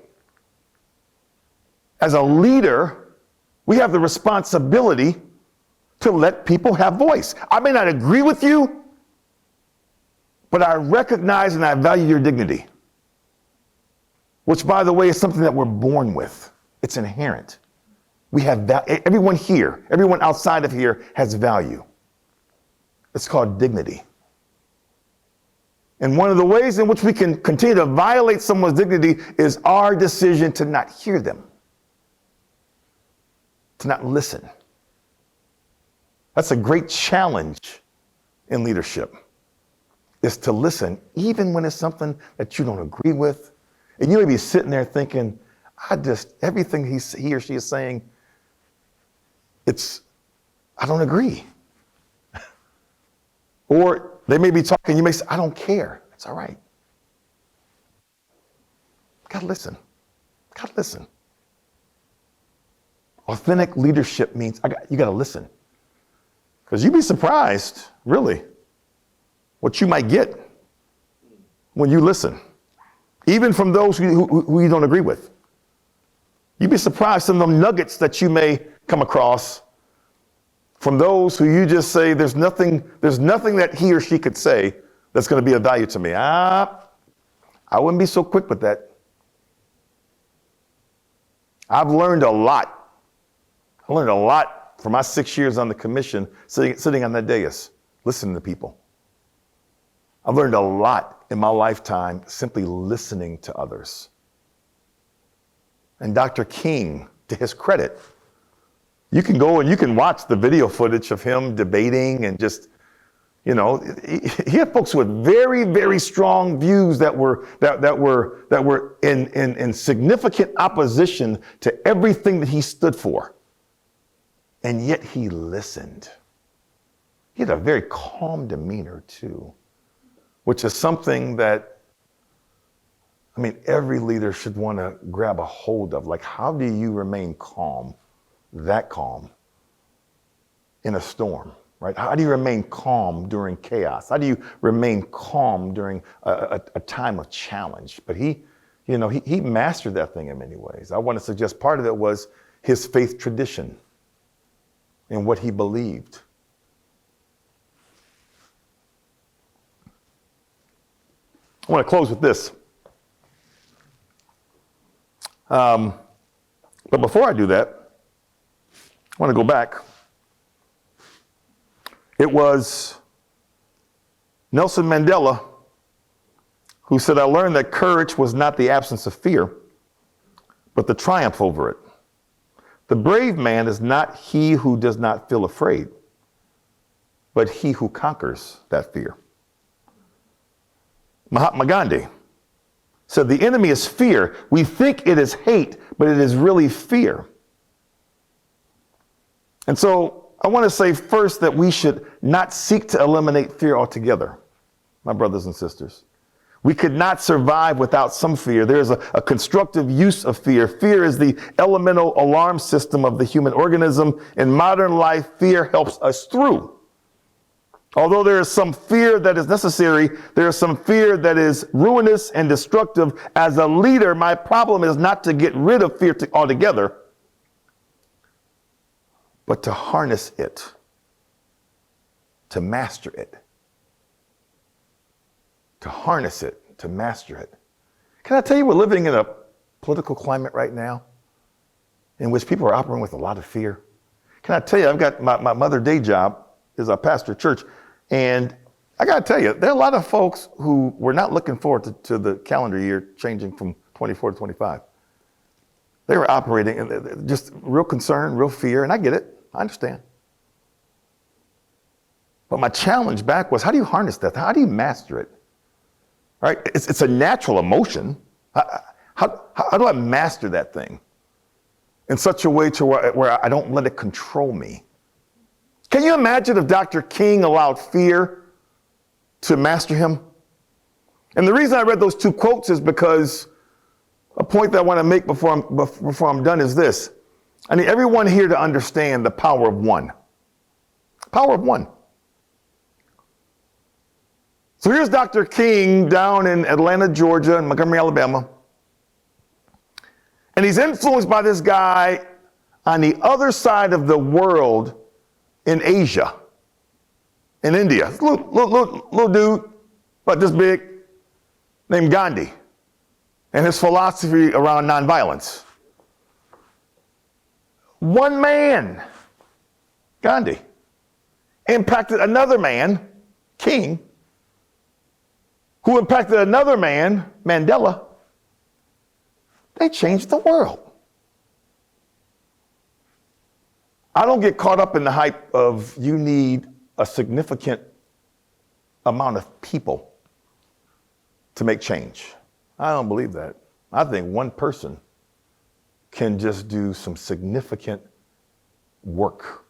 As a leader, we have the responsibility to let people have voice. I may not agree with you, but I recognize and I value your dignity, which, by the way, is something that we're born with. It's inherent. We have everyone here, everyone outside of here has value. It's called dignity. And one of the ways in which we can continue to violate someone's dignity is our decision to not hear them, to not listen. That's a great challenge in leadership, is to listen, even when it's something that you don't agree with. And you may be sitting there thinking, everything he or she is saying, I don't agree. Or they may be talking, you may say, I don't care. It's all right. Gotta listen. Gotta listen. Authentic leadership means you gotta listen. Because you'd be surprised, really, what you might get when you listen, even from those who you don't agree with. You'd be surprised some of them nuggets that you may come across from those who you just say, there's nothing that he or she could say that's going to be of value to me. I wouldn't be so quick with that. I've learned a lot. I learned a lot for my 6 years on the commission, sitting on that dais, listening to people. I've learned a lot in my lifetime simply listening to others. And Dr. King, to his credit, you can go and you can watch the video footage of him debating and just, he had folks with very, very strong views that were in significant opposition to everything that he stood for. And yet he listened. He had a very calm demeanor too, which is something that, every leader should want to grab a hold of. Like, how do you remain calm, that calm, in a storm, right? How do you remain calm during chaos? How do you remain calm during a time of challenge? But he mastered that thing in many ways. I want to suggest part of it was his faith tradition and what he believed. I want to close with this. But before I do that, I want to go back. It was Nelson Mandela who said, I learned that courage was not the absence of fear, but the triumph over it. The brave man is not he who does not feel afraid, but he who conquers that fear. Mahatma Gandhi said, the enemy is fear. We think it is hate, but it is really fear. And so I want to say first that we should not seek to eliminate fear altogether, my brothers and sisters. We could not survive without some fear. There's a constructive use of fear. Fear is the elemental alarm system of the human organism. In modern life, fear helps us through. Although there is some fear that is necessary, there is some fear that is ruinous and destructive. As a leader, my problem is not to get rid of fear altogether, but to harness it, to master it, to harness it, to master it. Can I tell you, we're living in a political climate right now in which people are operating with a lot of fear. Can I tell you, I've got my mother day job is I pastor church. And I got to tell you, there are a lot of folks who were not looking forward to the calendar year changing from 24 to 25. They were operating in just real concern, real fear, and I get it. I understand. But my challenge back was, how do you harness that? How do you master it? Right? It's a natural emotion. How do I master that thing in such a way to where I don't let it control me? Can you imagine if Dr. King allowed fear to master him? And the reason I read those two quotes is because a point that I want to make before I'm done is this. I need everyone here to understand the power of one. Power of one. So here's Dr. King down in Atlanta, Georgia, and Montgomery, Alabama. And he's influenced by this guy on the other side of the world in Asia, in India. Little dude, about this big, named Gandhi, and his philosophy around nonviolence. One man, Gandhi, impacted another man, King, who impacted another man, Mandela, they changed the world. I don't get caught up in the hype of you need a significant amount of people to make change. I don't believe that. I think one person can just do some significant work,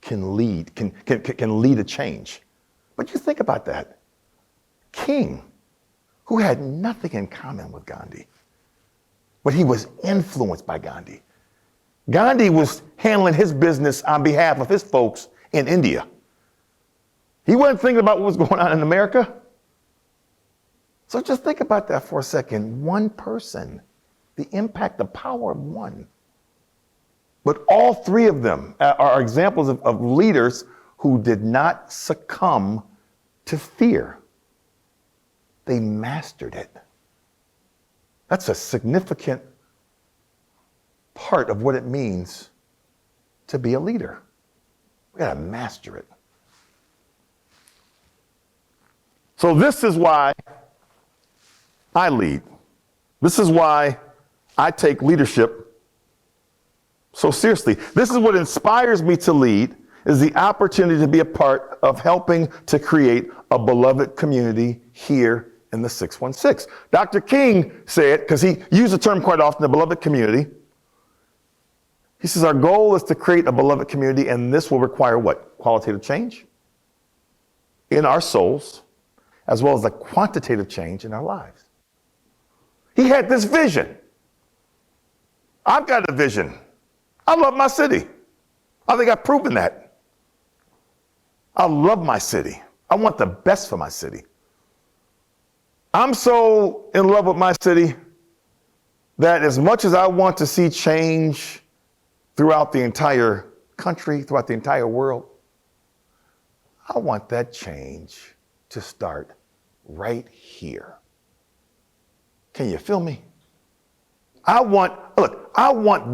can lead a change. But you think about that. King, who had nothing in common with Gandhi, but he was influenced by Gandhi. Gandhi was handling his business on behalf of his folks in India. He wasn't thinking about what was going on in America. So just think about that for a second. One person, the impact, the power of one. But all three of them are examples of leaders who did not succumb to fear. They mastered it. That's a significant part of what it means to be a leader. We got to master it. So this is why I lead. This is why I take leadership so seriously. This is what inspires me to lead, is the opportunity to be a part of helping to create a beloved community here in the 616. Dr. King said, because he used the term quite often, the beloved community. He says, our goal is to create a beloved community, and this will require what? Qualitative change in our souls, as well as a quantitative change in our lives. He had this vision. I've got a vision. I love my city. I think I've proven that. I love my city. I want the best for my city. I'm so in love with my city that as much as I want to see change throughout the entire country, throughout the entire world, I want that change to start right here. Can you feel me? I want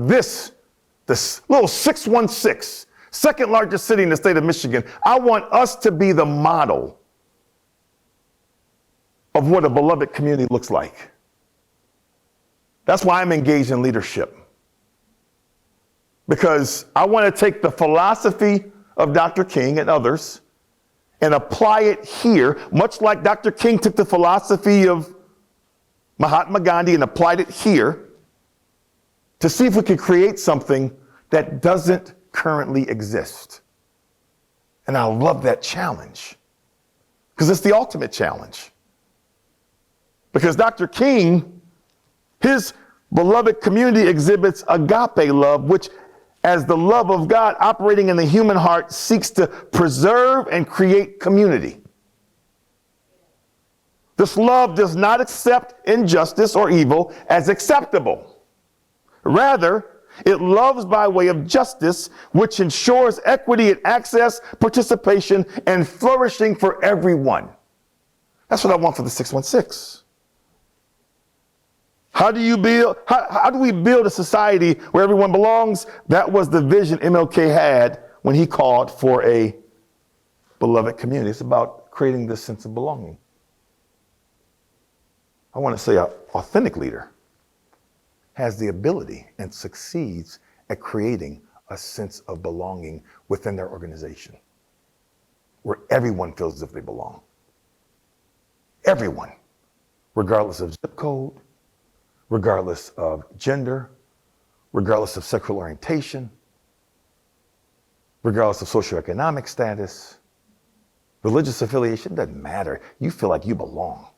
this little 616, second largest city in the state of Michigan. I want us to be the model of what a beloved community looks like. That's why I'm engaged in leadership. Because I want to take the philosophy of Dr. King and others and apply it here, much like Dr. King took the philosophy of Mahatma Gandhi and applied it here, to see if we could create something that doesn't currently exist. And I love that challenge, because it's the ultimate challenge. Because Dr. King, his beloved community exhibits agape love, which, as the love of God operating in the human heart, seeks to preserve and create community. This love does not accept injustice or evil as acceptable. Rather, it loves by way of justice, which ensures equity and access, participation, and flourishing for everyone. That's what I want for the 616. How do we build a society where everyone belongs? That was the vision MLK had when he called for a beloved community. It's about creating this sense of belonging. I want to say an authentic leader has the ability and succeeds at creating a sense of belonging within their organization, where everyone feels as if they belong. Everyone, regardless of zip code, regardless of gender, regardless of sexual orientation, regardless of socioeconomic status, religious affiliation, doesn't matter. You feel like you belong.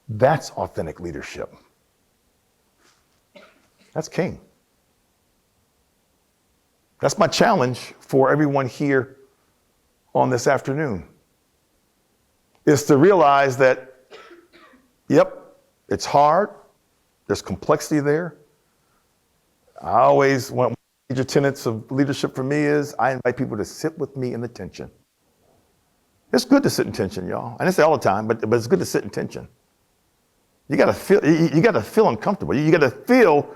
That's authentic leadership. That's King. That's my challenge for everyone here on this afternoon, is to realize that, yep, it's hard. There's complexity there. I always, one of the major tenets of leadership for me is I invite people to sit with me in the tension. It's good to sit in tension, y'all. I didn't say all the time, but it's good to sit in tension. You gotta feel uncomfortable. You gotta feel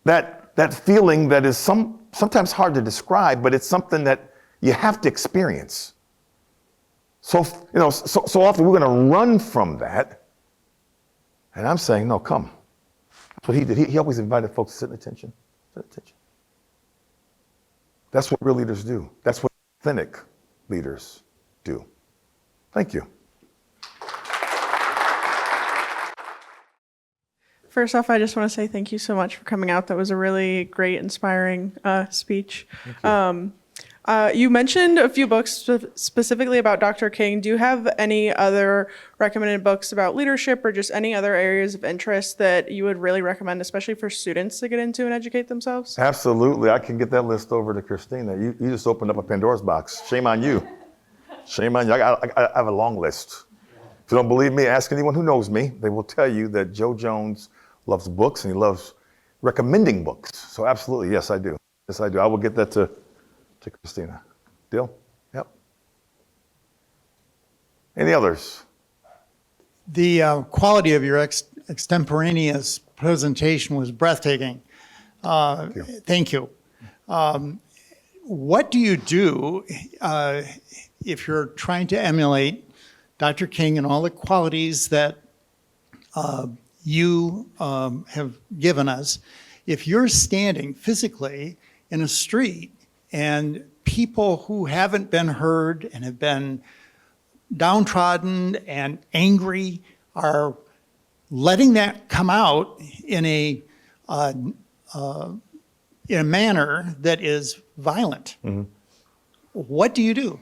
that feeling that is sometimes hard to describe, but it's something that you have to experience. So often we're going to run from that. And I'm saying, no, come. That's what he did. He always invited folks to sit in attention. Sit in attention. That's what real leaders do. That's what authentic leaders do. Thank you. First off, I just want to say thank you so much for coming out. That was a really great, inspiring speech. You mentioned a few books specifically about Dr. King. Do you have any other recommended books about leadership or just any other areas of interest that you would really recommend, especially for students to get into and educate themselves? Absolutely. I can get that list over to Christina. You just opened up a Pandora's box. Shame on you. Shame on you. I have a long list. If you don't believe me, ask anyone who knows me. They will tell you that Joe Jones loves books and he loves recommending books. So absolutely, yes, I do. Yes, I do. I will get that to Christina. Deal? Yep. Any others? The quality of your extemporaneous presentation was breathtaking. Thank you. What do you do if you're trying to emulate Dr. King and all the qualities that you have given us? If you're standing physically in a street and people who haven't been heard and have been downtrodden and angry are letting that come out in a manner that is violent. Mm-hmm. What do you do?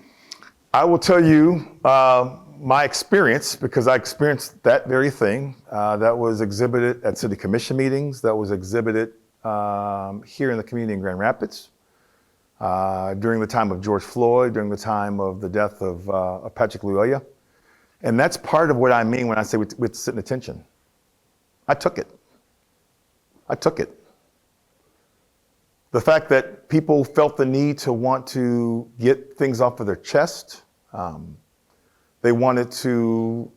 I will tell you my experience, because I experienced that very thing. That was exhibited at city commission meetings. That was exhibited here in the community in Grand Rapids. During the time of George Floyd, during the time of the death of Patrick Lyoya. And that's part of what I mean when I say we sit in attention. I took it. The fact that people felt the need to want to get things off of their chest. They wanted to,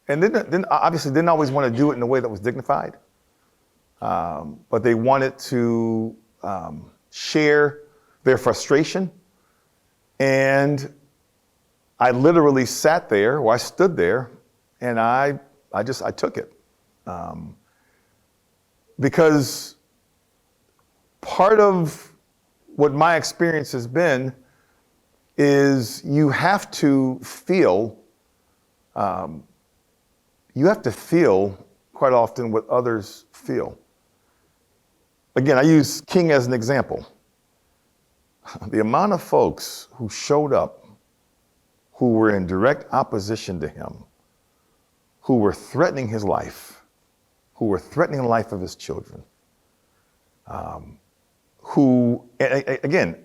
and then obviously didn't always want to do it in a way that was dignified. But they wanted to share their frustration. And I literally sat there, or I stood there, and I took it. Because part of what my experience has been is you have to feel quite often what others feel. Again, I use King as an example. The amount of folks who showed up, who were in direct opposition to him, who were threatening his life, who were threatening the life of his children, who, again,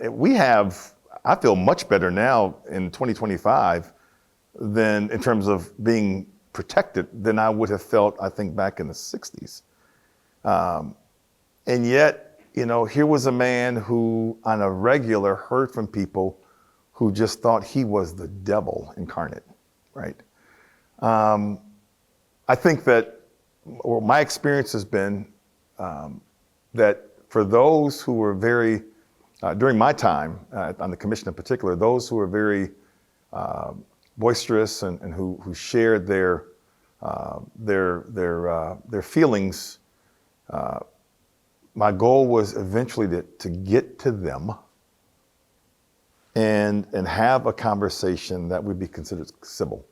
I feel much better now in 2025 than in terms of being protected than I would have felt, I think, back in the 60s. And yet, here was a man who on a regular heard from people who just thought he was the devil incarnate, right? I think that my experience has been that for those who were very, during my time on the commission in particular, those who were very boisterous and who shared their feelings, my goal was eventually to get to them and have a conversation that would be considered civil.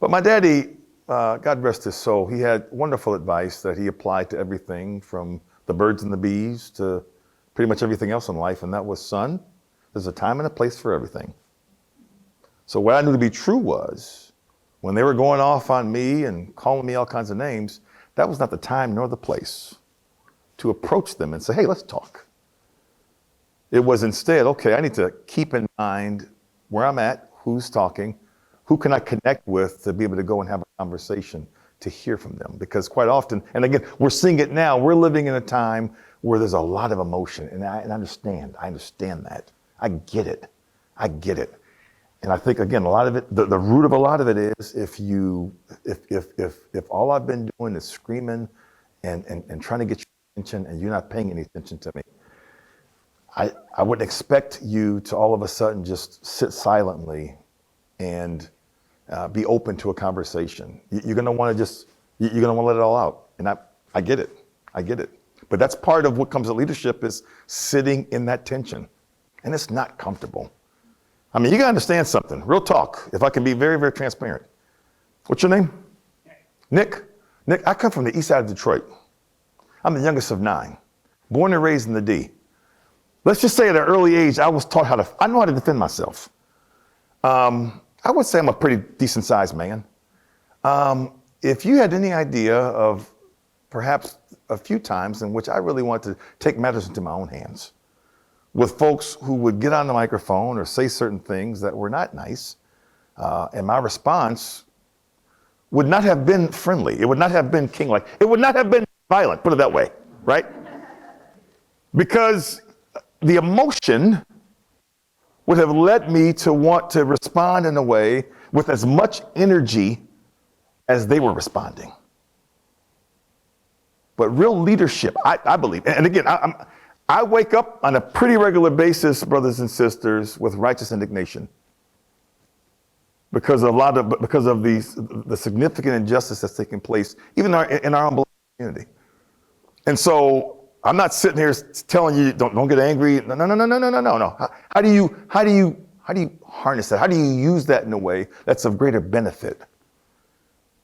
But my daddy, God rest his soul, he had wonderful advice that he applied to everything from the birds and the bees to pretty much everything else in life. And that was, son, there's a time and a place for everything. So what I knew to be true was when they were going off on me and calling me all kinds of names, that was not the time nor the place to approach them and say, hey, let's talk. It was instead, okay, I need to keep in mind where I'm at, who's talking, who can I connect with to be able to go and have a conversation to hear from them. Because quite often, and again, we're seeing it now, we're living in a time where there's a lot of emotion, and I understand that. I get it. And I think, again, a lot of it, the root of a lot of it is if all I've been doing is screaming and trying to get your attention and you're not paying any attention to me, I wouldn't expect you to all of a sudden just sit silently and be open to a conversation. You're going to want to you're going to want to let it all out. And I get it. I get it. But that's part of what comes with leadership, is sitting in that tension. And it's not comfortable. I mean, you got to understand something. Real talk, if I can be very, very transparent. What's your name? Nick. Nick, I come from the east side of Detroit. I'm the youngest of 9, born and raised in the D. Let's just say at an early age, I was taught I know how to defend myself. I would say I'm a pretty decent sized man. If you had any idea of perhaps a few times in which I really wanted to take matters into my own hands, with folks who would get on the microphone or say certain things that were not nice, and my response would not have been friendly. It would not have been king-like. It would not have been violent, put it that way, right? Because the emotion would have led me to want to respond in a way with as much energy as they were responding. But real leadership, I believe, and again, I wake up on a pretty regular basis, brothers and sisters, with righteous indignation because of the significant injustice that's taking place, even in our own community. And so I'm not sitting here telling you don't get angry. No. How do you harness that? How do you use that in a way that's of greater benefit?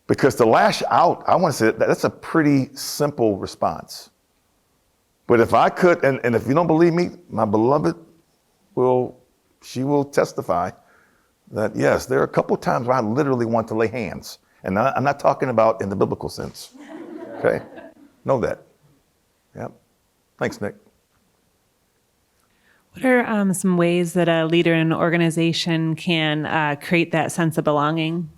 Because to lash out, I want to say that's a pretty simple response. But if I could, and if you don't believe me, my beloved will testify that yes, there are a couple of times where I literally want to lay hands. And I'm not talking about in the biblical sense. Okay? Know that. Yep. Thanks, Nick. What are some ways that a leader in an organization can create that sense of belonging?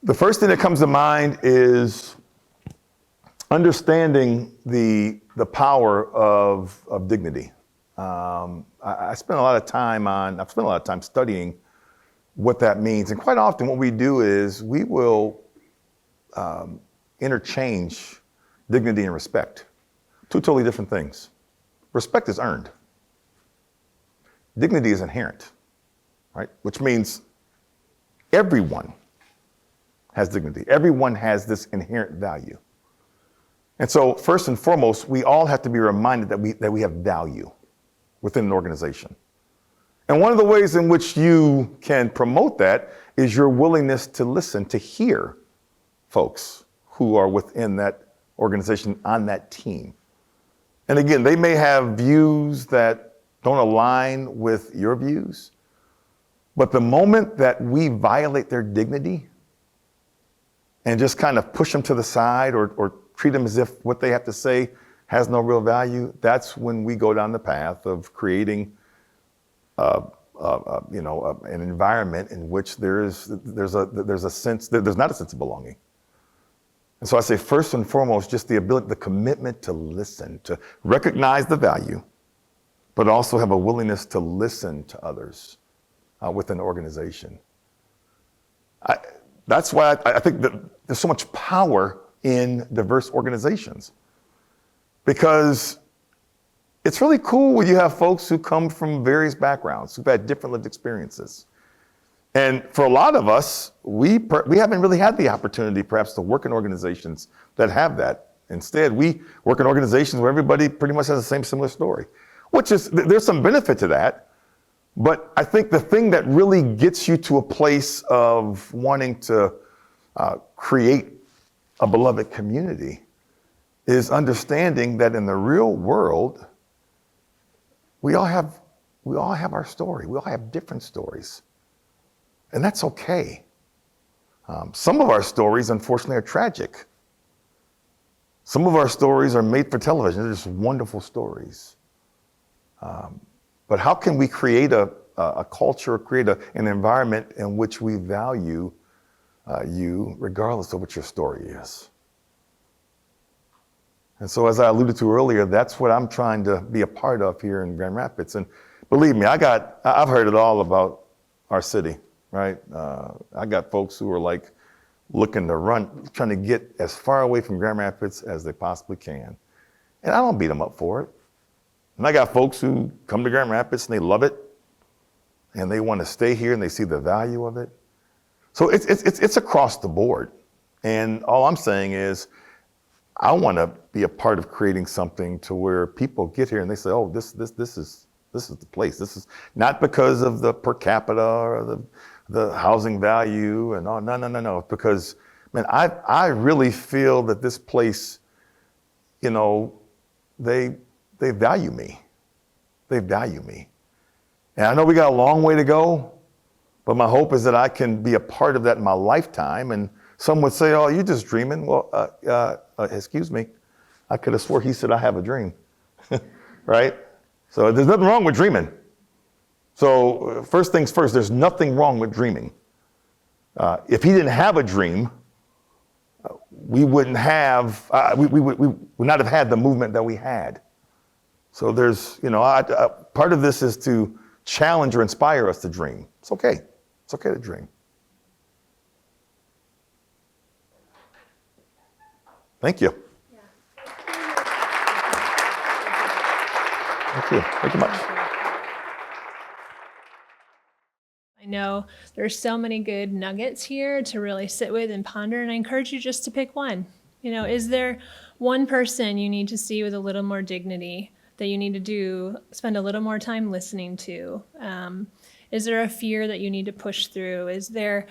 The first thing that comes to mind is understanding the power of dignity. I've spent a lot of time studying what that means. And quite often what we do is we will interchange dignity and respect. Two totally different things. Respect is earned. Dignity is inherent, right? Which means everyone has dignity. Everyone has this inherent value. And so first and foremost, we all have to be reminded that we have value within an organization. And one of the ways in which you can promote that is your willingness to listen, to hear folks who are within that organization on that team. And again, they may have views that don't align with your views, but the moment that we violate their dignity and just kind of push them to the side or treat them as if what they have to say has no real value, that's when we go down the path of creating an environment in which there's not a sense of belonging. And so I say, first and foremost, just the commitment to listen, to recognize the value, but also have a willingness to listen to others within the organization. That's why I think that there's so much power in diverse organizations, because it's really cool when you have folks who come from various backgrounds, who've had different lived experiences. And for a lot of us, we haven't really had the opportunity perhaps to work in organizations that have that. Instead, we work in organizations where everybody pretty much has the same similar story, which is, there's some benefit to that. But I think the thing that really gets you to a place of wanting to create a beloved community is understanding that in the real world, we all have our story. We all have different stories. And that's okay. Some of our stories, unfortunately, are tragic. Some of our stories are made for television. They're just wonderful stories. But how can we create a culture, create an environment in which we value you regardless of what your story is? And so as I alluded to earlier, that's what I'm trying to be a part of here in Grand Rapids. And believe me, I've heard it all about our city. Right? I got folks who are like looking to run, trying to get as far away from Grand Rapids as they possibly can. And I don't beat them up for it. And I got folks who come to Grand Rapids and they love it. and they want to stay here and they see the value of it. So it's across the board. And all I'm saying is, I want to be a part of creating something to where people get here and they say, oh, this is the place. This is not because of the per capita or the housing value and all. No. Because, man, I really feel that this place, you know, they value me. They value me. And I know we got a long way to go, but my hope is that I can be a part of that in my lifetime. And some would say, oh, you're just dreaming. Well, excuse me. I could have swore he said I have a dream, right? So there's nothing wrong with dreaming. So first things first, there's nothing wrong with dreaming. If he didn't have a dream, we wouldn't have, we would not have had the movement that we had. So there's, you know, part of this is to challenge or inspire us to dream. It's okay. It's okay to dream. Thank you. Thank you. Thank you much. I know there's so many good nuggets here to really sit with and ponder, and I encourage you just to pick one. You know, is there one person you need to see with a little more dignity that you need to spend a little more time listening to? Is there a fear that you need to push through? Is there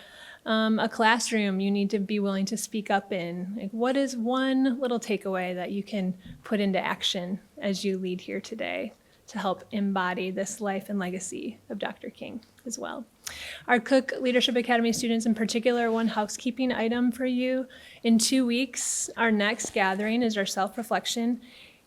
a classroom you need to be willing to speak up in? Like, what is one little takeaway that you can put into action as you lead here today to help embody this life and legacy of Dr. King as well? Our Cook Leadership Academy students in particular, one housekeeping item for you. In 2 weeks, our next gathering is our self-reflection.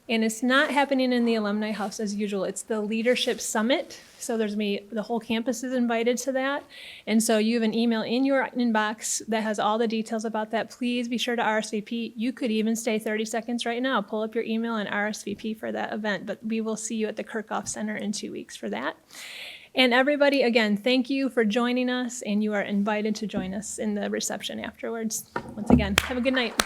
And it's not happening in the alumni house as usual. It's the leadership summit. So the whole campus is invited to that. And so you have an email in your inbox that has all the details about that. Please be sure to RSVP. You could even stay 30 seconds right now. Pull up your email and RSVP for that event. But we will see you at the Kirchhoff Center in 2 weeks for that. And everybody, again, thank you for joining us. And you are invited to join us in the reception afterwards. Once again, have a good night.